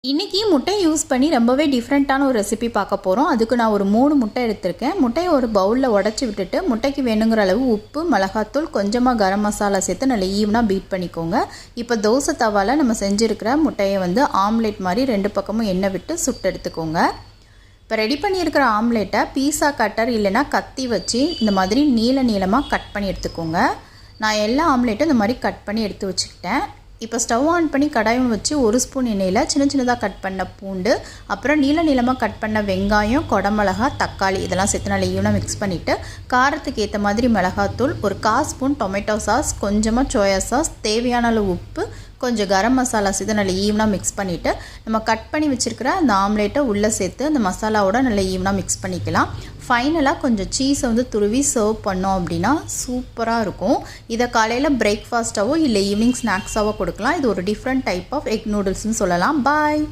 இன்றைக்கி முட்டையை யூஸ் பண்ணி ரொம்பவே டிஃப்ரெண்ட்டான ஒரு ரெசிபி பார்க்க போகிறோம். அதுக்கு நான் ஒரு 3 முட்டை எடுத்திருக்கேன். முட்டையை ஒரு பவுலில் உடச்சி விட்டுட்டு முட்டைக்கு வேணுங்கிற அளவு உப்பு, மிளகாத்தூள், கொஞ்சமாக கரம் மசாலா சேர்த்து நல்லா ஈவனாக பீட் பண்ணிக்கோங்க. இப்போ தோசை தவாவில் நம்ம செஞ்சுருக்கிற முட்டையை ஆம்லேட் மாதிரி 2 பக்கமும் எண்ணெய் விட்டு சுட்டு எடுத்துக்கோங்க. இப்போ ரெடி பண்ணியிருக்கிற ஆம்லேட்டை பீஸா கட்டர் இல்லைனா கத்தி வச்சு இந்த மாதிரி நீளமாக கட் பண்ணி எடுத்துக்கோங்க. நான் எல்லா ஆம்லேட்டும் இந்த மாதிரி கட் பண்ணி எடுத்து வச்சுக்கிட்டேன். இப்போ ஸ்டவ் ஆன் பண்ணி கடாயம் வச்சு 1 ஸ்பூன் எண்ணெயில் சின்னதாக கட் பண்ண பூண்டு, அப்புறம் நீளமாக கட் பண்ண வெங்காயம், குடமிளகா, தக்காளி இதெல்லாம் சேர்த்து நல்லா ஈவனாக மிக்ஸ் பண்ணிவிட்டு காரத்துக்கு ஏற்ற மாதிரி மிளகாத்தூள், ஒரு 1/4 ஸ்பூன் டொமேட்டோ சாஸ், கொஞ்சமாக சோயா சாஸ், தேவையான அளவு உப்பு, கொஞ்சம் கரம் மசாலா சேர்த்து நல்லா ஈவனாக மிக்ஸ் பண்ணிவிட்டு நம்ம கட் பண்ணி வச்சுருக்கிற அந்த ஆம்லேட்டை உள்ளே சேர்த்து அந்த மசாலாவோட நல்லா ஈவனாக மிக்ஸ் பண்ணிக்கலாம். ஃபைனலாக கொஞ்சம் சீஸை துருவி சர்வ் பண்ணோம் அப்படின்னா சூப்பராக இருக்கும். இதை காலையில் பிரேக்ஃபாஸ்ட்டாவோ இல்லை ஈவினிங் ஸ்நாக்ஸாவோ கொடுக்கலாம். இது ஒரு டிஃப்ரெண்ட் டைப் ஆஃப் எக் நூடுல்ஸ்னு சொல்லலாம். பாய்.